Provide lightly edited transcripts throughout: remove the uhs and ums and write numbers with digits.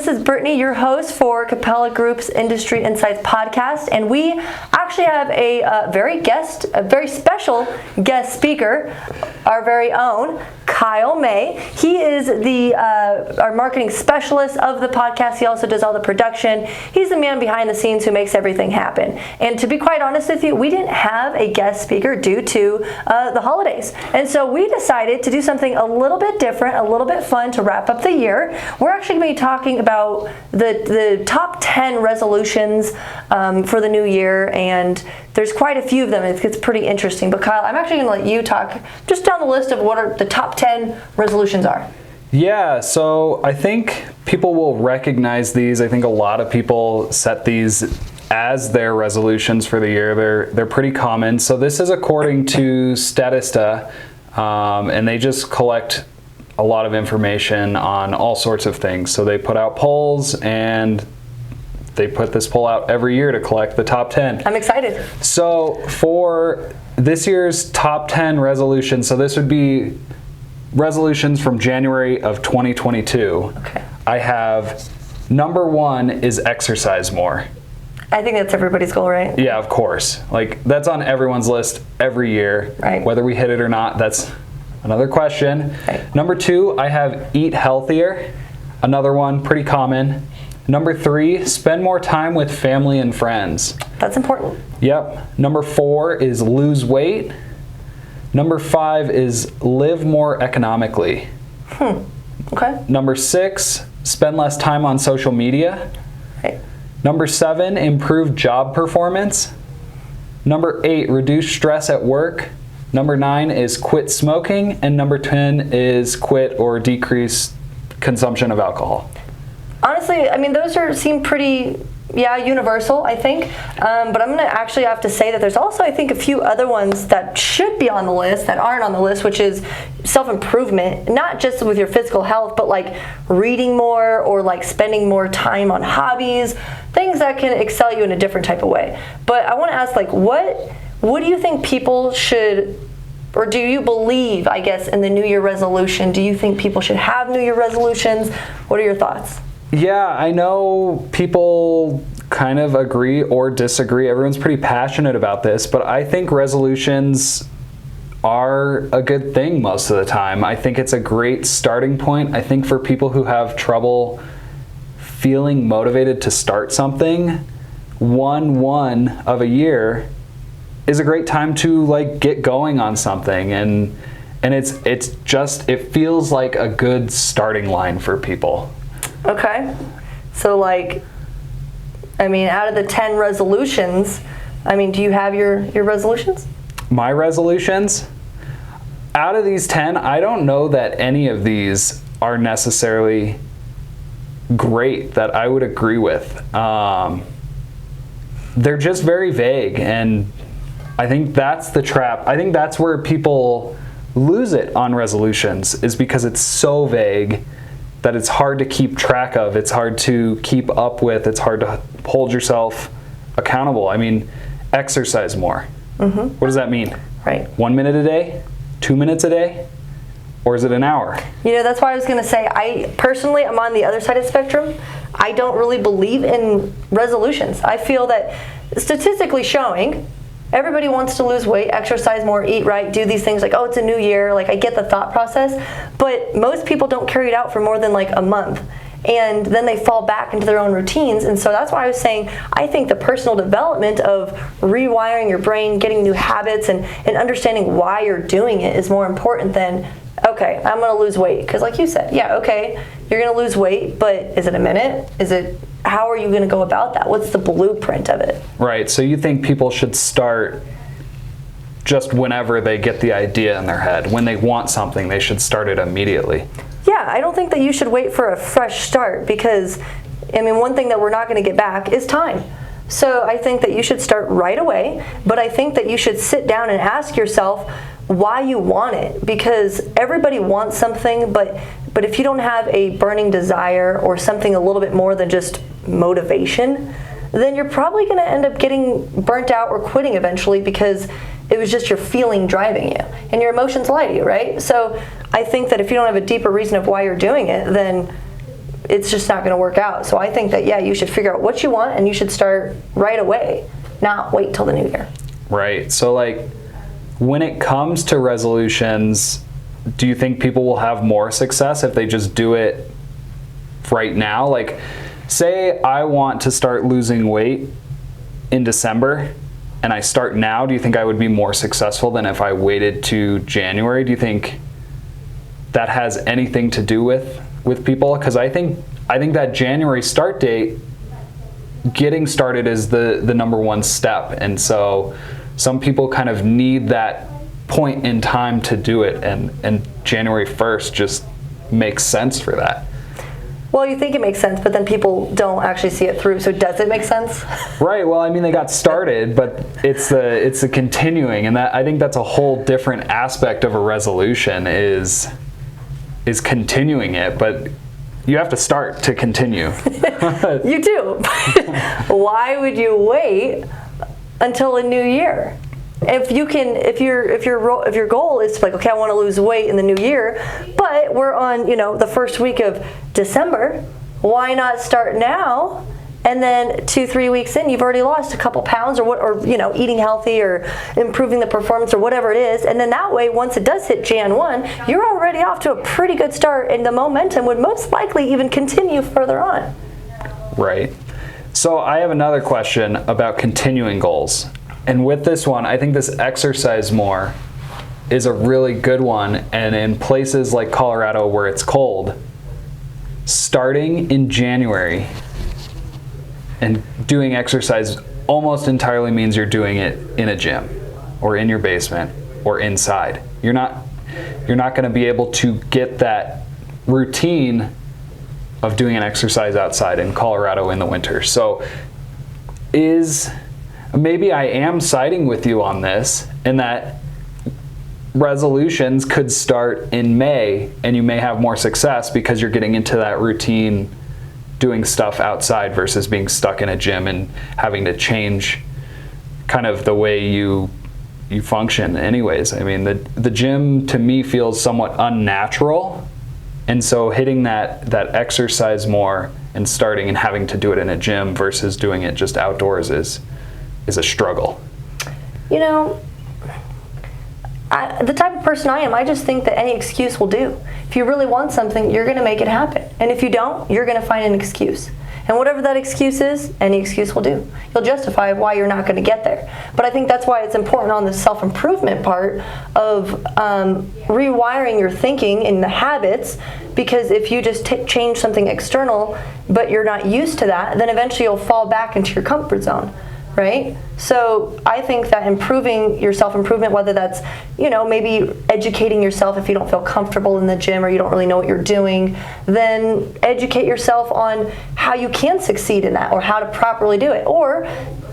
This is Brittany, your host for Kapella Group's Industry Insights podcast, and we actually have a very special guest speaker, our very own Kyle May. He is our marketing specialist of the podcast. He also does all the production. He's the man behind the scenes who makes everything happen. And to be quite honest with you, we didn't have a guest speaker due to the holidays. And so we decided to do something a little bit different, a little bit fun to wrap up the year. We're actually going to be talking about the top 10 resolutions for the new year, and there's quite a few of them. It gets pretty interesting. But Kyle, I'm actually going to let you talk just down the list of what are the top 10 resolutions are. Yeah, so I think people will recognize these. I think a lot of people set these as their resolutions for the year. They're pretty common. So this is according to Statista, and they just collect a lot of information on all sorts of things. So they put out polls, and they put this poll out every year to collect the top 10. I'm excited. So for this year's top 10 resolutions, so this would be resolutions from January of 2022. Okay. I have number 1 is exercise more. I think that's everybody's goal, right? Yeah, of course. Like, that's on everyone's list every year. Right. Whether we hit it or not, that's another question. Right. Number 2, I have eat healthier. Another one, pretty common. Number 3, spend more time with family and friends. That's important. Yep. Number 4 is lose weight. Number 5 is live more economically. Okay. Number 6, spend less time on social media. Right. Number 7, improve job performance. Number 8, reduce stress at work. Number 9 is quit smoking. And number 10 is quit or decrease consumption of alcohol. Honestly, I mean, those seem pretty, universal, I think. But I'm going to actually have to say that there's also, I think, a few other ones that should be on the list that aren't on the list, which is self-improvement, not just with your physical health, but like reading more or like spending more time on hobbies, things that can excel you in a different type of way. But I want to ask, like, what do you think people should, or do you believe, I guess, in the New Year resolution? Do you think people should have New Year resolutions? What are your thoughts? Yeah, I know people kind of agree or disagree. Everyone's pretty passionate about this, but I think resolutions are a good thing most of the time. I think it's a great starting point. I think for people who have trouble feeling motivated to start something, 1 of a year is a great time to like get going on something, and it feels like a good starting line for people. Okay. So like, I mean, out of the 10 resolutions, I mean, do you have your resolutions? My resolutions? Out of these 10, I don't know that any of these are necessarily great that I would agree with. They're just very vague, and I think that's the trap. I think that's where people lose it on resolutions, is because it's so vague that it's hard to keep track of, it's hard to keep up with, it's hard to hold yourself accountable. I mean, exercise more. Mm-hmm. What does that mean? Right. 1 minute a day? 2 minutes a day? Or is it an hour? You know, that's why I was going to say, I personally am on the other side of the spectrum. I don't really believe in resolutions. I feel that statistically showing, everybody wants to lose weight, exercise more, eat right, do these things like, oh, it's a new year. Like, I get the thought process, but most people don't carry it out for more than like a month. And then they fall back into their own routines. And so that's why I was saying, I think the personal development of rewiring your brain, getting new habits, and understanding why you're doing it is more important than, okay, I'm going to lose weight. Because like you said, yeah, okay, you're going to lose weight, but is it a minute? How are you going to go about that? What's the blueprint of it? Right, so you think people should start just whenever they get the idea in their head. When they want something, they should start it immediately. Yeah, I don't think that you should wait for a fresh start, because, I mean, one thing that we're not going to get back is time. So I think that you should start right away, but I think that you should sit down and ask yourself why you want it, because everybody wants something, but if you don't have a burning desire or something a little bit more than just motivation, then you're probably going to end up getting burnt out or quitting eventually, because it was just your feeling driving you, and your emotions lie to you, right? So I think that if you don't have a deeper reason of why you're doing it, then it's just not going to work out. So I think that, yeah, you should figure out what you want and you should start right away, not wait till the new year. Right. So like when it comes to resolutions, do you think people will have more success if they just do it right now? Like, say I want to start losing weight in December and I start now, do you think I would be more successful than if I waited to January? Do you think that has anything to do with people? Because I think that January start date, getting started is the number one step. And so some people kind of need that point in time to do it, and January 1st just makes sense for that. Well, you think it makes sense, but then people don't actually see it through. So does it make sense? Right. Well, I mean, they got started, but it's the continuing, and that I think that's a whole different aspect of a resolution is continuing it, but you have to start to continue. You do. Why would you wait until a new year? If your goal is to like, okay, I want to lose weight in the new year, but we're on, the first week of December, why not start now? And then 2-3 weeks in, you've already lost a couple pounds, or eating healthy or improving the performance or whatever it is. And then that way, once it does hit Jan 1, you're already off to a pretty good start, and the momentum would most likely even continue further on. Right. So I have another question about continuing goals. And with this one, I think this exercise more is a really good one. And in places like Colorado where it's cold, starting in January and doing exercise almost entirely means you're doing it in a gym or in your basement or inside. You're not going to be able to get that routine of doing an exercise outside in Colorado in the winter. So maybe I am siding with you on this, in that resolutions could start in May and you may have more success because you're getting into that routine doing stuff outside versus being stuck in a gym and having to change kind of the way you function anyways. I mean, the gym to me feels somewhat unnatural, and so hitting that exercise more and starting and having to do it in a gym versus doing it just outdoors is a struggle. The type of person I am, I just think that any excuse will do. If you really want something, you're going to make it happen. And if you don't, you're going to find an excuse. And whatever that excuse is, any excuse will do. You'll justify why you're not going to get there. But I think that's why it's important on the self-improvement part of rewiring your thinking and the habits, because if you just change something external, but you're not used to that, then eventually you'll fall back into your comfort zone. Right? So I think that improving your self-improvement, whether that's, maybe educating yourself if you don't feel comfortable in the gym or you don't really know what you're doing, then educate yourself on how you can succeed in that or how to properly do it. Or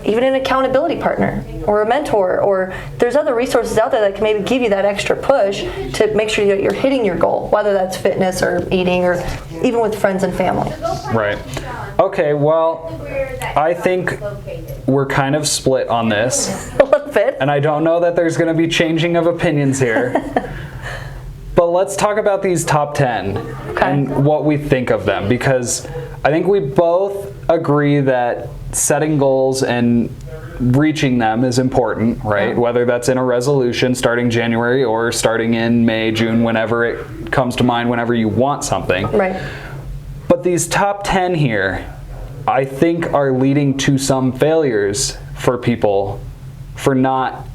even an accountability partner or a mentor, or there's other resources out there that can maybe give you that extra push to make sure that you're hitting your goal, whether that's fitness or eating or even with friends and family. Right. Okay, well, I think we're kind of split on this. A little bit. And I don't know that there's going to be changing of opinions here. But let's talk about these top 10 and what we think of them, because I think we both agree that setting goals and reaching them is important, right? Yeah. Whether that's in a resolution starting January or starting in May, June, whenever it comes to mind, whenever you want something. Right. But these top 10 here, I think, are leading to some failures for people for not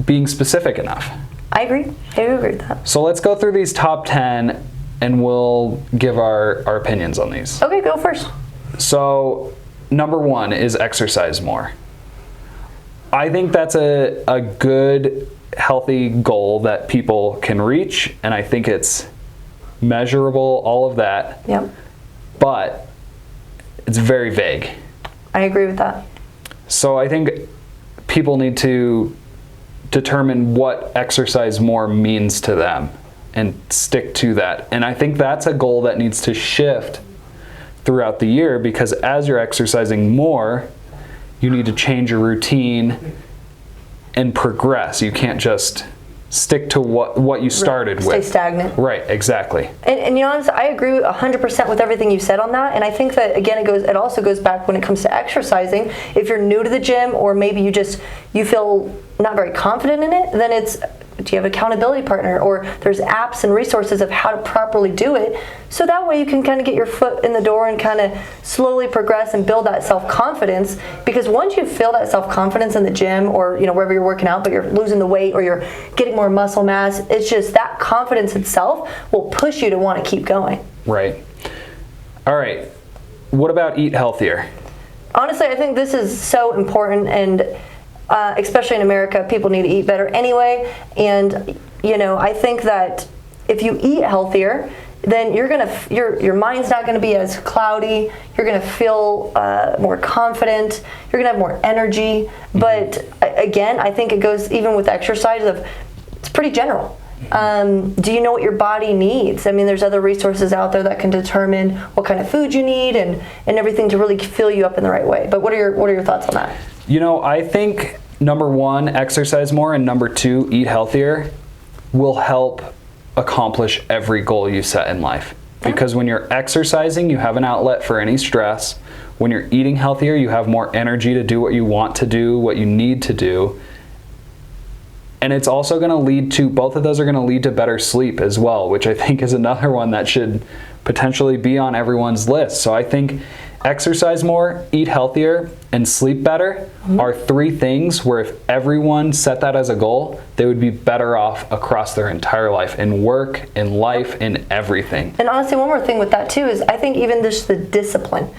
being specific enough. I agree. I do agree with that. So let's go through these top 10 and we'll give our opinions on these. Okay, go first. So number 1 is exercise more. I think that's a good, healthy goal that people can reach, and I think it's measurable, all of that. Yep. But it's very vague. I agree with that. So I think people need to determine what exercise more means to them and stick to that. And I think that's a goal that needs to shift throughout the year, because as you're exercising more, you need to change your routine and progress. You can't just stick to what you started Stay with. stagnant. Right, exactly. And you know, honestly, I agree 100% with everything you said on that. And I think that, again, it also goes back when it comes to exercising. If you're new to the gym, or maybe you feel not very confident in it, then do you have an accountability partner, or there's apps and resources of how to properly do it, so that way you can kind of get your foot in the door and kind of slowly progress and build that self-confidence. Because once you feel that self-confidence in the gym, or wherever you're working out, but you're losing the weight or you're getting more muscle mass, it's just that confidence itself will push you to want to keep going. Right. All right. What about eat healthier? Honestly, I think this is so important, and especially in America, people need to eat better anyway. And I think that if you eat healthier, then your mind's not gonna be as cloudy. You're gonna feel more confident. You're gonna have more energy. But again, I think it goes even with exercise. It's pretty general. Do you know what your body needs? I mean, there's other resources out there that can determine what kind of food you need and everything to really fill you up in the right way. But what are your thoughts on that? I think number 1, exercise more, and number 2, eat healthier will help accomplish every goal you set in life. Because when you're exercising, you have an outlet for any stress. When you're eating healthier, you have more energy to do what you want to do, what you need to do. And it's also going to lead to, both of those are going to lead to better sleep as well, which I think is another one that should potentially be on everyone's list. So I think exercise more, eat healthier, and sleep better are 3 things where if everyone set that as a goal, they would be better off across their entire life, in work, in life, in everything. And honestly, one more thing with that too is I think even just the discipline.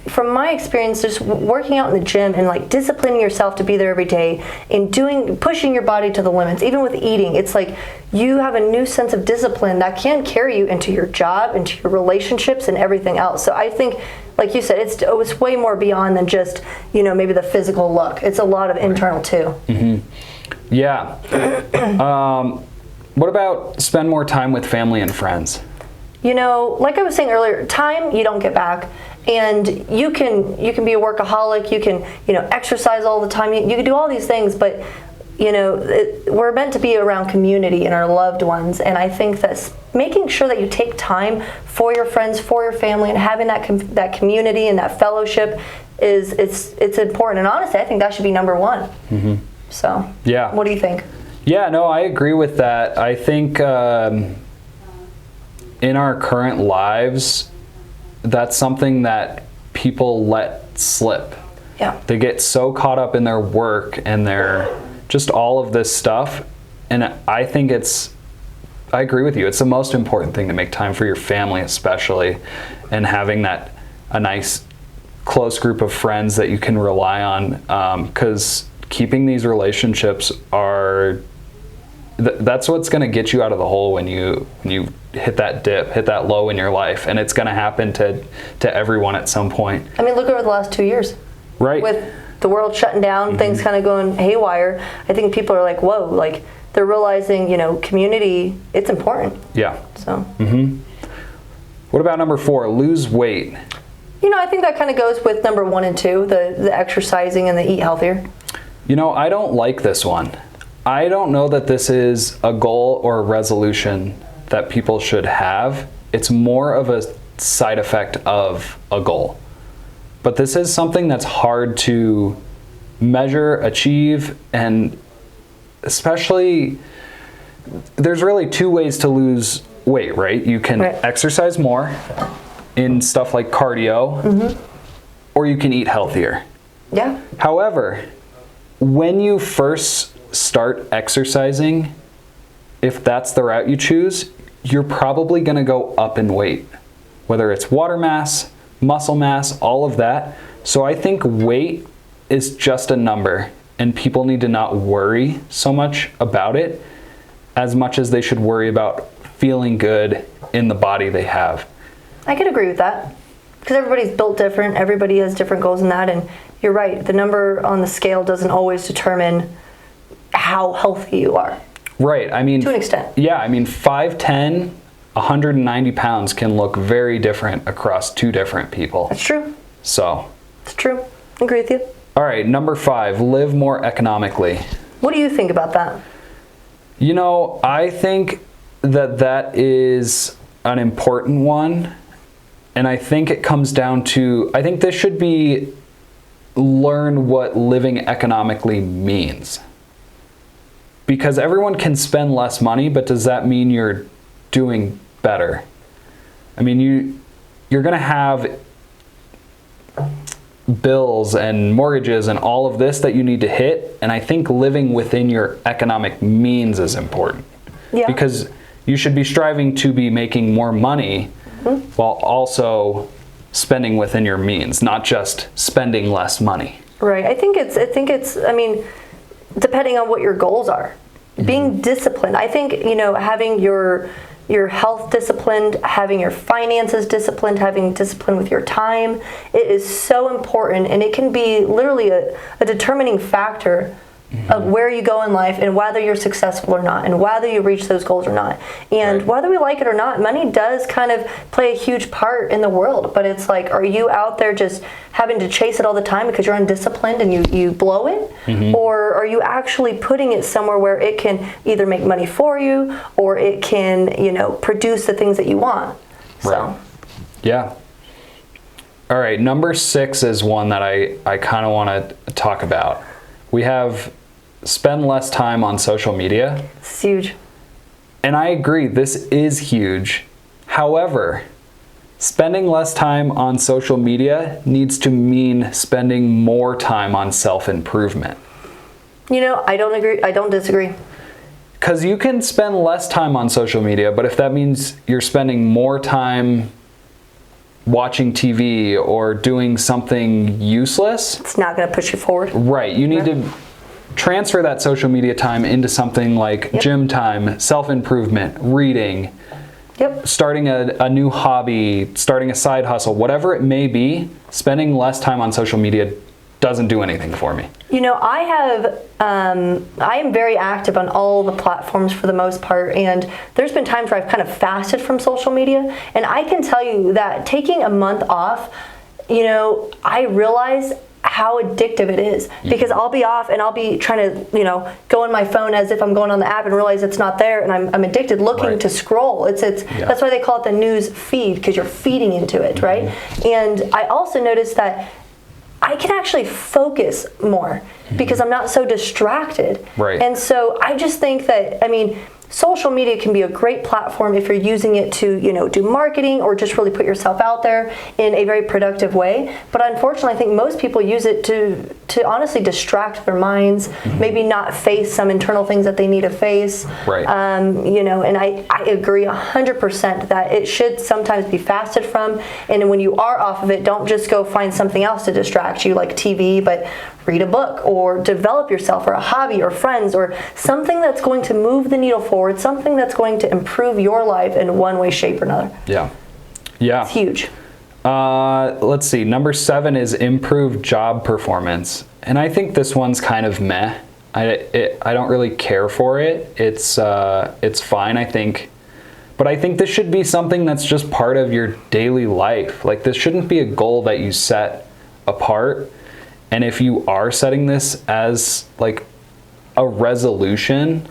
From my experience, just working out in the gym and like disciplining yourself to be there every day and pushing your body to the limits, even with eating, it's like you have a new sense of discipline that can carry you into your job, into your relationships, and everything else. So I think, like you said, it's way more beyond than just, maybe the physical look. It's a lot of internal too. Yeah. What about spend more time with family and friends? Like I was saying earlier, time you don't get back. And you can be a workaholic, you can, exercise all the time, you can do all these things, but we're meant to be around community and our loved ones, and I think that making sure that you take time for your friends, for your family, and having that community and that fellowship it's important. And honestly, I think that should be number 1. So yeah, what do you think? Yeah, no, I agree with that. I think in our current lives, that's something that people let slip. Yeah, they get so caught up in their work and their just all of this stuff, and I think I agree with you. It's the most important thing to make time for your family, especially, and having a nice close group of friends that you can rely on, because keeping these relationships that's what's going to get you out of the hole when you hit that dip, hit that low in your life, and it's going to happen to everyone at some point. I mean, look over the last 2 years. Right. With the world shutting down, things kind of going haywire, I think people are like, whoa, like they're realizing, community, it's important. Yeah. So. What about number 4, lose weight? I think that kind of goes with number 1 and 2, the exercising and the eat healthier. I don't like this one. I don't know that this is a goal or a resolution that people should have. It's more of a side effect of a goal. But this is something that's hard to measure, achieve, and especially, there's really 2 ways to lose weight, right? You can exercise more in stuff like cardio, or you can eat healthier. Yeah. However, when you first start exercising, if that's the route you choose, you're probably going to go up in weight, whether it's water mass, muscle mass, all of that. So I think weight is just a number, and people need to not worry so much about it as much as they should worry about feeling good in the body they have. I could agree with that, because everybody's built different, everybody has different goals in that, and you're right, the number on the scale doesn't always determine how healthy you are. Right, I mean, to an extent. Yeah, I mean, 5'10", 190 pounds can look very different across 2 different people. That's true. So. It's true. I agree with you. All right, number 5, live more economically. What do you think about that? I think that is an important one. And I think it comes down to, I think this should be learn what living economically means. Because everyone can spend less money, but does that mean you're doing better? I mean, you're going to have bills and mortgages and all of this that you need to hit, and I think living within your economic means is important. Yeah. Because you should be striving to be making more money while also spending within your means, not just spending less money. Right. I think it's I mean, depending on what your goals are. Being disciplined. I think, having your health disciplined, having your finances disciplined, having discipline with your time, it is so important, and it can be literally a determining factor of where you go in life and whether you're successful or not, and whether you reach those goals or not. And whether we like it or not, money does kind of play a huge part in the world. But it's like, are you out there just having to chase it all the time because you're undisciplined and you blow it? Or are you actually putting it somewhere where it can either make money for you, or it can, produce the things that you want? So. Yeah. All right, number 6 is one that I kind of want to talk about. We have spend less time on social media. It's huge. And I agree, this is huge. However, spending less time on social media needs to mean spending more time on self-improvement. I don't agree. I don't disagree. Because you can spend less time on social media, but if that means you're spending more time watching TV or doing something useless, it's not going to push you forward. Right. You need to transfer that social media time into something like gym time, self-improvement, reading, starting a new hobby, starting a side hustle, whatever it may be. Spending less time on social media doesn't do anything for me. I am very active on all the platforms for the most part, and there's been times where I've kind of fasted from social media, and I can tell you that taking a month off, I realize how addictive it is, because I'll be off and I'll be trying to, go on my phone as if I'm going on the app and realize it's not there, and I'm addicted looking to scroll. That's why they call it the news feed, because you're feeding into it, right? And I also noticed that I can actually focus more because I'm not so distracted. Right. And so I just think that, social media can be a great platform if you're using it to, do marketing or just really put yourself out there in a very productive way. But unfortunately, I think most people use it to honestly distract their minds, maybe not face some internal things that they need to face. Right. And I agree 100% that it should sometimes be fasted from. And when you are off of it, don't just go find something else to distract you, like TV, but read a book or develop yourself, or a hobby, or friends, or something that's going to move the needle forward, something that's going to improve your life in one way, shape, or another. Yeah. It's huge. Let's see. Number 7 is improve job performance. And I think this one's kind of meh. I don't really care for it. It's fine, I think. But I think this should be something that's just part of your daily life. Like, this shouldn't be a goal that you set apart. And if you are setting this as like a resolution,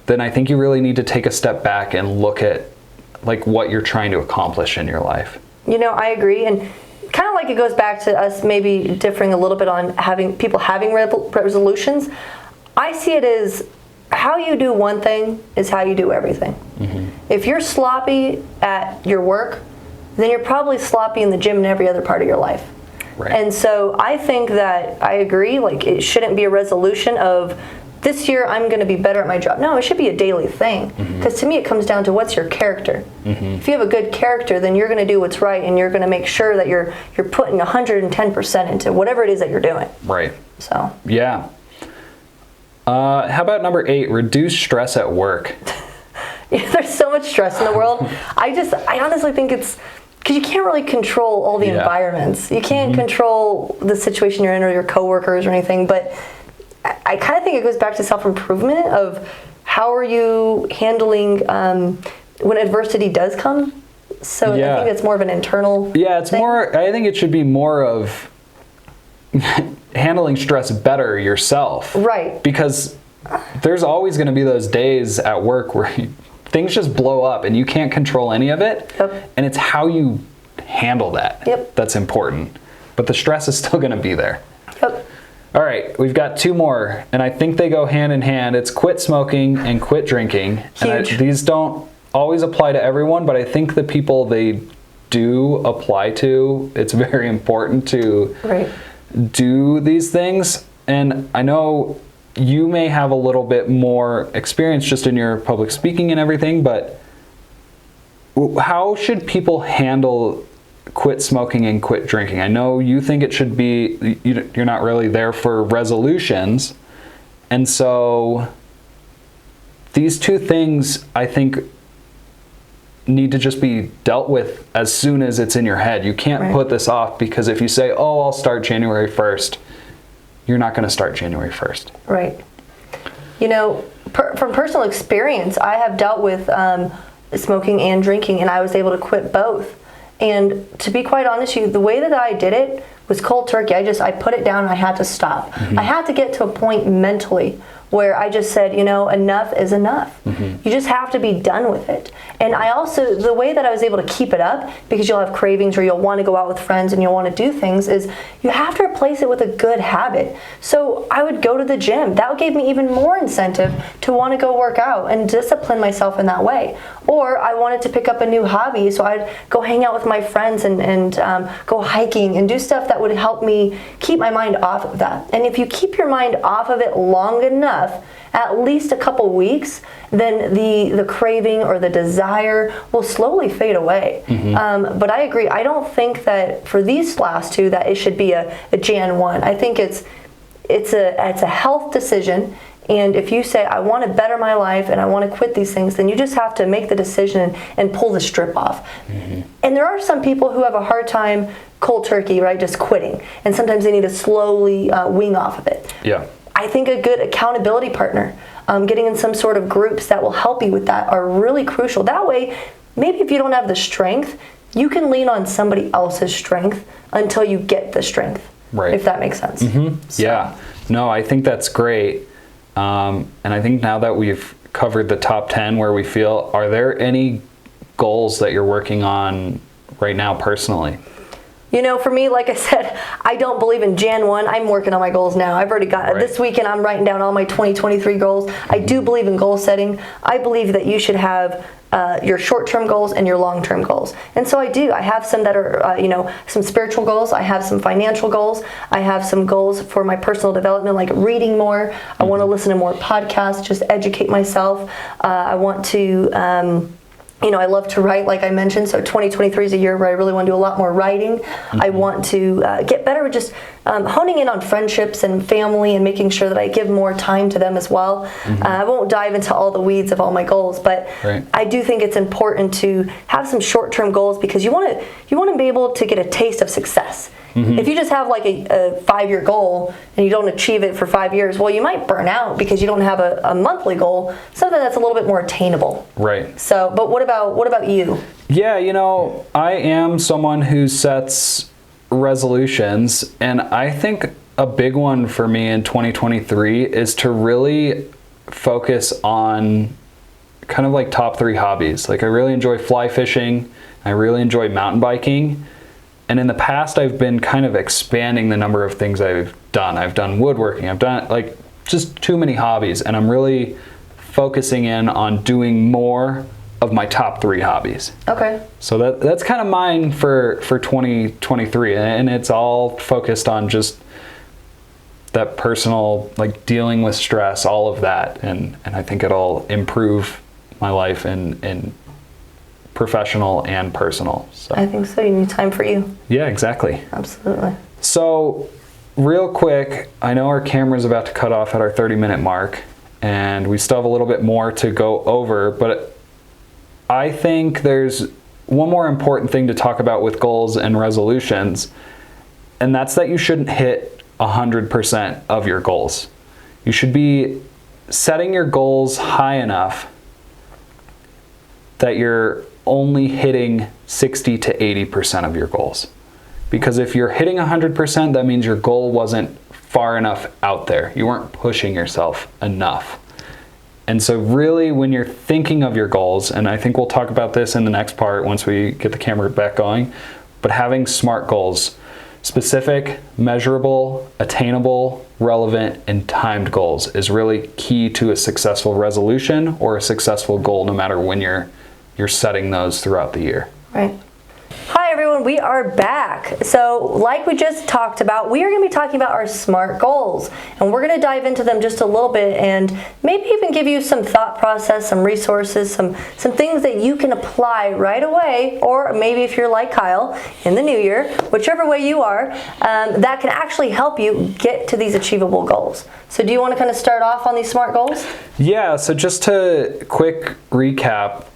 then I think you really need to take a step back and look at like what you're trying to accomplish in your life. I agree. And kind of like it goes back to us maybe differing a little bit on having resolutions. I see it as how you do one thing is how you do everything. If you're sloppy at your work, then you're probably sloppy in the gym and every other part of your life. Right. And so I think that I agree, like, it shouldn't be a resolution of this year I'm going to be better at my job. No, it should be a daily thing, because to me it comes down to what's your character. If you have a good character, then you're going to do what's right, and you're going to make sure that you're putting 110% into whatever it is that you're doing. Right. So. Yeah. How about number 8, reduce stress at work? There's so much stress in the world. I honestly think it's because you can't really control all the environments. You can't control the situation you're in or your coworkers or anything, but I kind of think it goes back to self-improvement of how are you handling when adversity does come. So I think it's more of an internal thing. I think it should be more of handling stress better yourself. Right. Because there's always going to be those days at work where things just blow up and you can't control any of it. Yep. And it's how you handle that that's important. But the stress is still going to be there. Yep. All right, we've got 2 more, and I think they go hand in hand. It's quit smoking and quit drinking. Huge. And these don't always apply to everyone, but I think the people they do apply to, it's very important to do these things. And I know you may have a little bit more experience just in your public speaking and everything, but how should people handle quit smoking and quit drinking? I know you think it should be, you're not really there for resolutions. And so these 2 things, I think, need to just be dealt with as soon as it's in your head. You can't put this off, because if you say, oh, I'll start January 1st, you're not going to start January 1st. Right. You know, from personal experience, I have dealt with smoking and drinking, and I was able to quit both. And to be quite honest with you, the way that I did it was cold turkey. I put it down and I had to stop. I had to get to a point mentally where I just said, you know, enough is enough. You just have to be done with it. And I also, the way that I was able to keep it up, because you'll have cravings or you'll want to go out with friends and you'll want to do things, is you have to replace it with a good habit. So I would go to the gym. That gave me even more incentive to want to go work out and discipline myself in that way. Or I wanted to pick up a new hobby, so I'd go hang out with my friends and go hiking and do stuff that would help me keep my mind off of that. And if you keep your mind off of it long enough, at least a couple weeks, then the craving or the desire will slowly fade away. But I agree. I don't think that for these last 2 that it should be a Jan 1. I think it's a health decision. And if you say, I want to better my life and I want to quit these things, then you just have to make the decision and pull the strip off. And there are some people who have a hard time cold turkey, right, just quitting. And sometimes they need to slowly wean off of it. Yeah. I think a good accountability partner, getting in some sort of groups that will help you with that, are really crucial. That way, maybe if you don't have the strength, you can lean on somebody else's strength until you get the strength. Right. If that makes sense. So. Yeah. No, I think that's great. And I think now that we've covered the top 10 where we feel, are there any goals that you're working on right now personally? You know, for me, like I said, I don't believe in Jan 1. I'm working on my goals now. I've already got this weekend. I'm writing down all my 2023 goals. I do believe in goal setting. I believe that you should have your short-term goals and your long-term goals. And so I do. I have some that are, some spiritual goals. I have some financial goals. I have some goals for my personal development, like reading more. I want to listen to more podcasts, just educate myself. I want to... I love to write, like I mentioned, so 2023 is a year where I really want to do a lot more writing. I want to get better with just honing in on friendships and family and making sure that I give more time to them as well. I won't dive into all the weeds of all my goals, but I do think it's important to have some short-term goals, because you want to be able to get a taste of success. If you just have like a 5-year goal and you don't achieve it for 5 years, well, you might burn out because you don't have a monthly goal, something that's a little bit more attainable. Right. So, but what about you? Yeah, I am someone who sets resolutions, and I think a big one for me in 2023 is to really focus on kind of like top 3 hobbies. Like, I really enjoy fly fishing, I really enjoy mountain biking. And in the past, I've been kind of expanding the number of things I've done. I've done woodworking. I've done like just too many hobbies. And I'm really focusing in on doing more of my top 3 hobbies. Okay. So that's kind of mine for 2023. And it's all focused on just that personal, like dealing with stress, all of that. And I think it'll improve my life in professional and personal. So I think so. You need time for you. Yeah, exactly. Absolutely. So real quick, I know our camera's about to cut off at our 30-minute mark, and we still have a little bit more to go over, but I think there's one more important thing to talk about with goals and resolutions, and that's that you shouldn't hit 100% of your goals. You should be setting your goals high enough that you're only hitting 60 to 80% of your goals. Because if you're hitting 100%, that means your goal wasn't far enough out there. You weren't pushing yourself enough. And so really when you're thinking of your goals, and I think we'll talk about this in the next part once we get the camera back going, but having SMART goals, specific, measurable, attainable, relevant, and timed goals is really key to a successful resolution or a successful goal, no matter when you're setting those throughout the year. Right. Hi everyone, we are back. So like we just talked about, we are going to be talking about our SMART goals, and we're going to dive into them just a little bit and maybe even give you some thought process, some resources, some things that you can apply right away, or maybe if you're like Kyle in the new year, whichever way you are, that can actually help you get to these achievable goals. So do you want to kind of start off on these SMART goals? Yeah, so just to quick recap,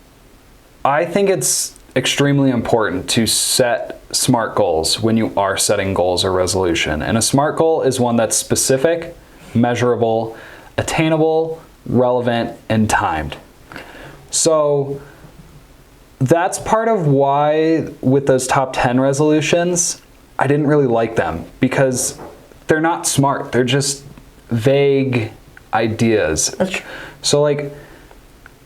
I think it's extremely important to set SMART goals when you are setting goals or resolution. And a SMART goal is one that's specific, measurable, attainable, relevant, and timed. So that's part of why with those top 10 resolutions, I didn't really like them, because they're not SMART. They're just vague ideas. That's true. So like,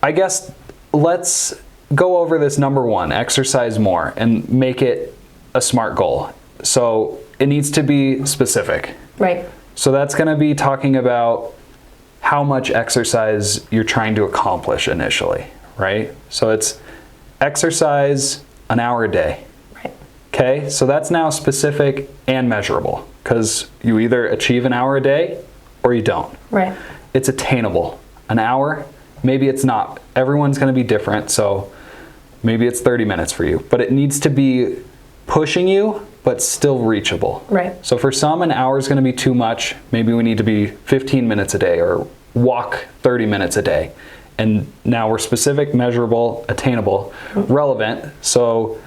I guess let's go over this number one, exercise more, and make it a SMART goal. So it needs to be specific. Right. So that's going to be talking about how much exercise you're trying to accomplish initially, right? So it's exercise an hour a day. Right. Okay, so that's now specific and measurable, because you either achieve an hour a day or you don't. Right. It's attainable. An hour, maybe it's not. Everyone's going to be different, so maybe it's 30 minutes for you, but it needs to be pushing you, but still reachable. Right. So for some, an hour is going to be too much. Maybe we need to be 15 minutes a day or walk 30 minutes a day. And now we're specific, measurable, attainable, relevant. So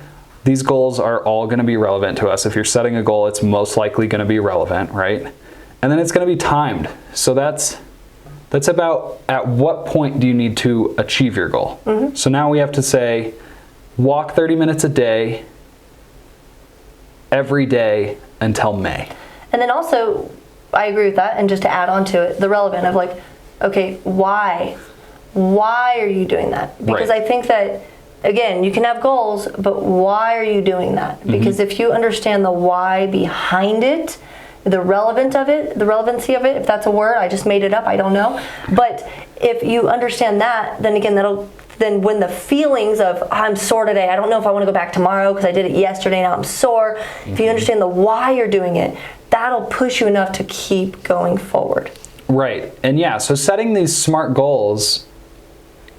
these goals are all going to be relevant to us. If you're setting a goal, it's most likely going to be relevant, right? And then it's going to be timed. So that's about at what point do you need to achieve your goal. Mm-hmm. So now we have to say, walk 30 minutes a day, every day until May. And then also, I agree with that, and just to add on to it, the relevant of like, okay, why? Why are you doing that? Because Right. I think that, again, you can have goals, but why are you doing that? Because if you understand the why behind it, the relevancy of it, if that's a word, I just made it up, I don't know. But if you understand that, then again, then when the feelings of, I'm sore today, I don't know if I want to go back tomorrow because I did it yesterday, now I'm sore. If you understand the why you're doing it, that'll push you enough to keep going forward. Right. And yeah, so setting these SMART goals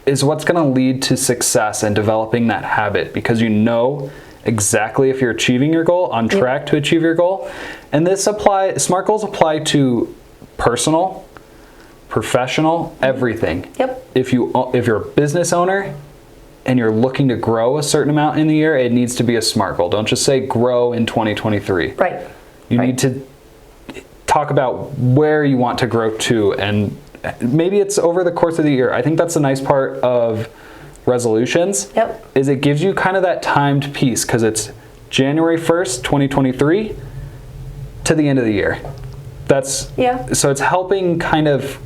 is what's going to lead to success and developing that habit, because you know exactly if you're achieving your goal, on track to achieve your goal. And SMART goals apply to personal, professional, everything. Yep. If you're a business owner and you're looking to grow a certain amount in the year, it needs to be a SMART goal. Don't just say grow in 2023. Right. You need to talk about where you want to grow to, and maybe it's over the course of the year. I think that's the nice part of resolutions. Yep. Is it gives you kind of that timed piece, because it's January 1st, 2023 to the end of the year. So it's helping kind of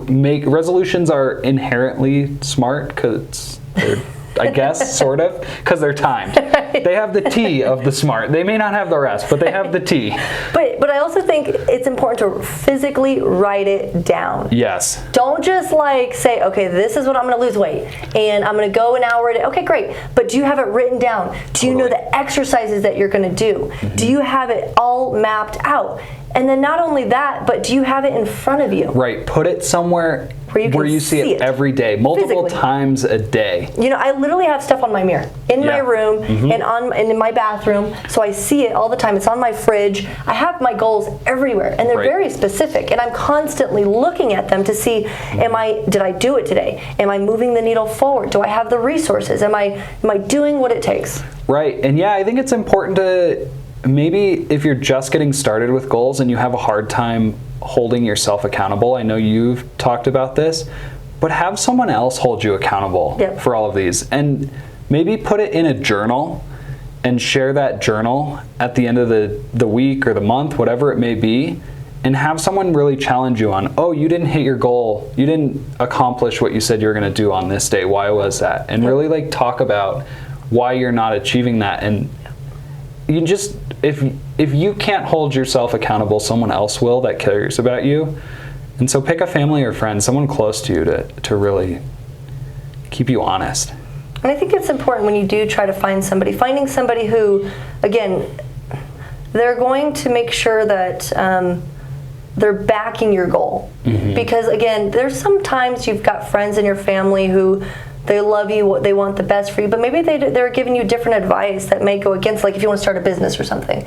make resolutions are inherently SMART, because they're, I guess, sort of, because they're timed. Right. They have the T of the SMART. They may not have the rest, but they have the T. But I also think it's important to physically write it down. Yes. Don't just like say, okay, this is what I'm going to lose weight, and I'm going to go an hour a day. Okay, great. But do you have it written down? Do you know the exercises that you're going to do? Mm-hmm. Do you have it all mapped out? And then not only that, but do you have it in front of you? Right. Put it somewhere where you see it every day, multiple physically. times a day. You know, I literally have stuff on my mirror in my room and in my bathroom, so I see it all the time. It's on my fridge. I have my goals everywhere, and they're very specific, and I'm constantly looking at them to see, did I do it today? Am I moving the needle forward? Do I have the resources? Am I doing what it takes? Right. And yeah, I think it's important to, maybe if you're just getting started with goals and you have a hard time holding yourself accountable, I know you've talked about this, but have someone else hold you accountable for all of these. And maybe put it in a journal and share that journal at the end of the week or the month, whatever it may be, and have someone really challenge you on, oh, you didn't hit your goal. You didn't accomplish what you said you were going to do on this day. Why was that? And really like talk about why you're not achieving that. And you just, if you can't hold yourself accountable, someone else will that cares about you. And so pick a family or friend, someone close to you to really keep you honest. And I think it's important when you do try to finding somebody who, again, they're going to make sure that they're backing your goal. Because again, there's sometimes you've got friends in your family who they love you, they want the best for you, but maybe they're giving you different advice that may go against, like if you want to start a business or something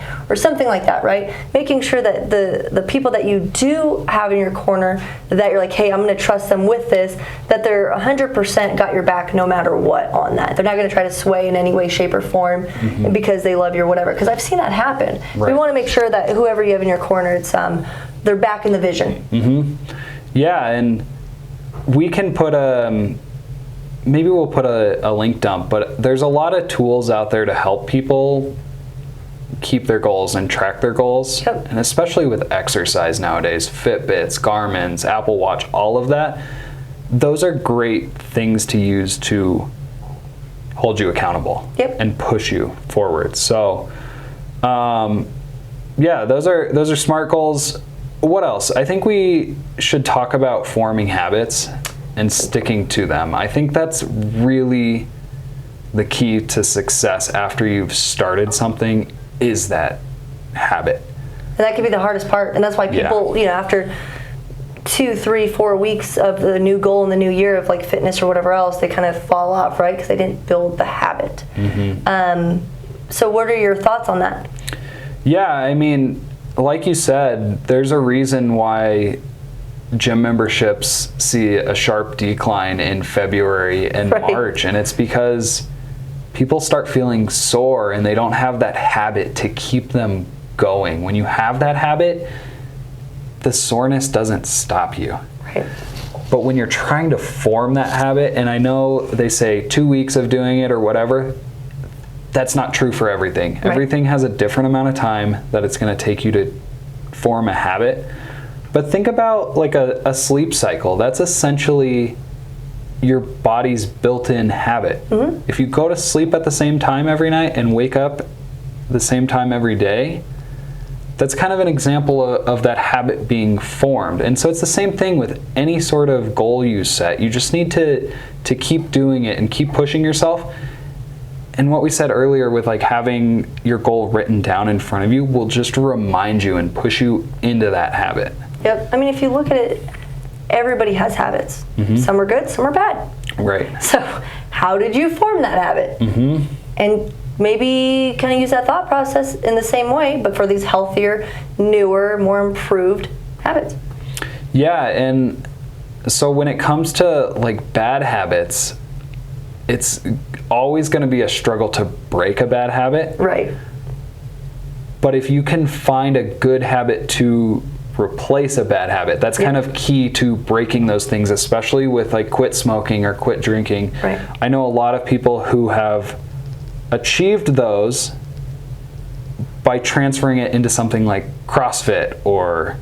like that, right? Making sure that the people that you do have in your corner, that you're like, hey, I'm going to trust them with this, that they're 100% got your back no matter what on that. They're not going to try to sway in any way, shape, or form because they love you or whatever. Because I've seen that happen. Right. We want to make sure that whoever you have in your corner, it's they're backing the vision. Yeah, and we can put maybe we'll put a link dump, but there's a lot of tools out there to help people keep their goals and track their goals. And especially with exercise nowadays, Fitbits, Garmin's, Apple Watch, all of that, those are great things to use to hold you accountable and push you forward. So yeah, those are smart goals. What else? I think we should talk about forming habits and sticking to them. I think that's really the key to success after you've started something, is that habit. And that can be the hardest part. And that's why people, after 2, 3, 4 weeks of the new goal in the new year of like fitness or whatever else, they kind of fall off, right? Because they didn't build the habit. So what are your thoughts on that? Yeah, I mean, like you said, there's a reason why gym memberships see a sharp decline in February and March, and it's because people start feeling sore and they don't have that habit to keep them going. When you have that habit, the soreness doesn't stop you. But when you're trying to form that habit, and I know they say 2 weeks of doing it or whatever, that's not true for everything. Everything has a different amount of time that it's going to take you to form a habit. But think about like a sleep cycle. That's essentially your body's built-in habit. If you go to sleep at the same time every night and wake up the same time every day, that's kind of an example of that habit being formed. And so it's the same thing with any sort of goal you set. You just need to keep doing it and keep pushing yourself. And what we said earlier with like having your goal written down in front of you will just remind you and push you into that habit. I mean, if you look at it, everybody has habits. Some are good, some are bad. So how did you form that habit? And maybe kind of use that thought process in the same way, but for these healthier, newer, more improved habits. Yeah, and so when it comes to like bad habits, it's always going to be a struggle to break a bad habit. But if you can find a good habit to replace a bad habit, that's kind of key to breaking those things, especially with like quit smoking or quit drinking. I know a lot of people who have achieved those by transferring it into something like CrossFit or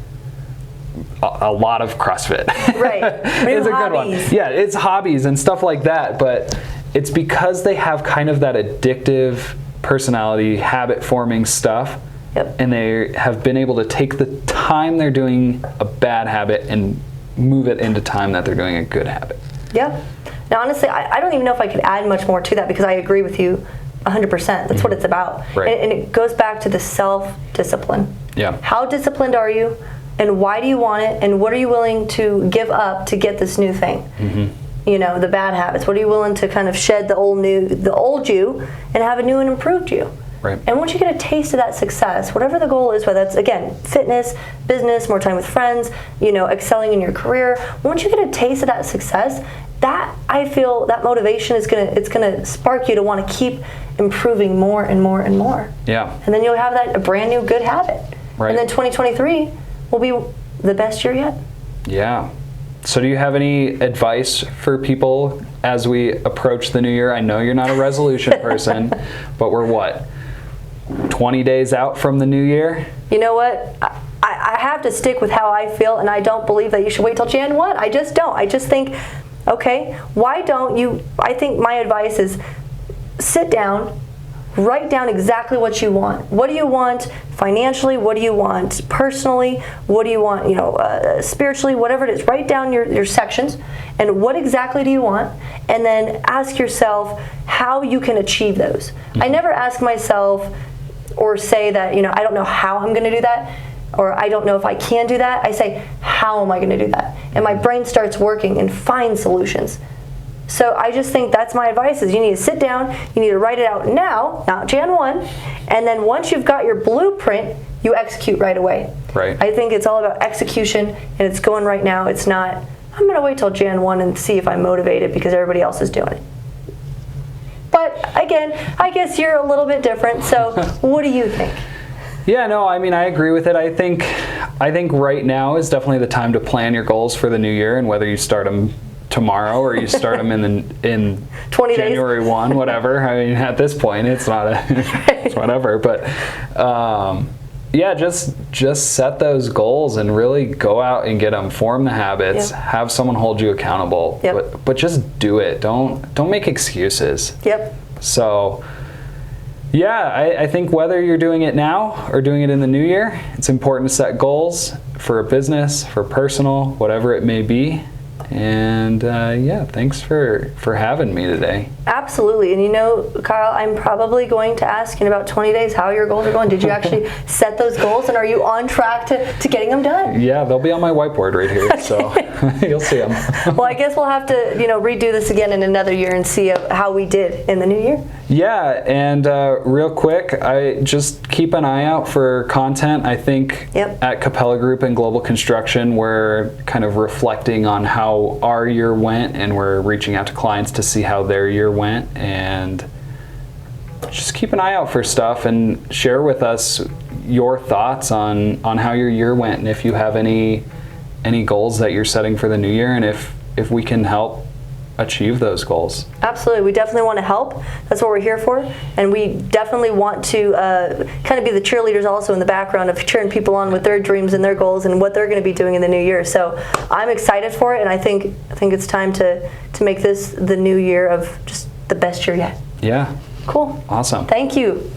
a lot of CrossFit. It's a good one. Yeah, it's hobbies and stuff like that, but it's because they have kind of that addictive personality, habit forming stuff. And they have been able to take the time they're doing a bad habit and move it into time that they're doing a good habit. Now, honestly, I don't even know if I could add much more to that, because I agree with you 100%. That's what it's about. And it goes back to the self-discipline. How disciplined are you? And why do you want it? And what are you willing to give up to get this new thing? You know, the bad habits. What are you willing to kind of shed the old you and have a new and improved you? And once you get a taste of that success, whatever the goal is, whether that's, again, fitness, business, more time with friends, excelling in your career, once you get a taste of that success, that, I feel, that motivation is gonna spark you to want to keep improving more and more and more. And then you'll have a brand new good habit. And then 2023 will be the best year yet. So do you have any advice for people as we approach the new year? I know you're not a resolution person, but we're what? 20 days out from the new year? You know what? I have to stick with how I feel, and I don't believe that you should wait till Jan 1. I just don't. I just think, okay, why don't you? I think my advice is sit down, write down exactly what you want. What do you want financially? What do you want personally? What do you want, spiritually? Whatever it is, write down your sections and what exactly do you want, and then ask yourself how you can achieve those. I never ask myself or say that, I don't know how I'm going to do that, or I don't know if I can do that. I say, how am I going to do that? And my brain starts working and find solutions. So I just think that's my advice is you need to sit down, you need to write it out now, not Jan 1, and then once you've got your blueprint, you execute right away. Right. I think it's all about execution, and it's going right now. It's not, I'm going to wait till Jan 1 and see if I'm motivated because everybody else is doing it. But again, I guess you're a little bit different, so what do you think? Yeah, no, I mean, I agree with it. I think right now is definitely the time to plan your goals for the new year, and whether you start them tomorrow or you start them in 20 January days. 1, whatever. I mean, at this point, it's not it's whatever. But yeah, just set those goals and really go out and get them. Form the habits. Yep. Have someone hold you accountable. Yep. But just do it. Don't make excuses. Yep. So. Yeah, I think whether you're doing it now or doing it in the new year, it's important to set goals for a business, for personal, whatever it may be. And yeah, thanks for having me today. Absolutely. And Kyle, I'm probably going to ask in about 20 days how your goals are going. Did you actually set those goals, and are you on track to getting them done? Yeah, they'll be on my whiteboard right here, so you'll see them. Well, I guess we'll have to redo this again in another year and see how we did in the new year. Yeah, and real quick, I just keep an eye out for content. I think at Kapella Group and Global Construction, we're kind of reflecting on how our year went, and we're reaching out to clients to see how their year went, and just keep an eye out for stuff and share with us your thoughts on how your year went, and if you have any goals that you're setting for the new year, and if we can help achieve those goals. Absolutely. We definitely want to help. That's what we're here for. And we definitely want to kind of be the cheerleaders also in the background of cheering people on with their dreams and their goals and what they're going to be doing in the new year. So I'm excited for it, and I think it's time to make this the new year of just the best year yet. Yeah. Cool. Awesome. Thank you.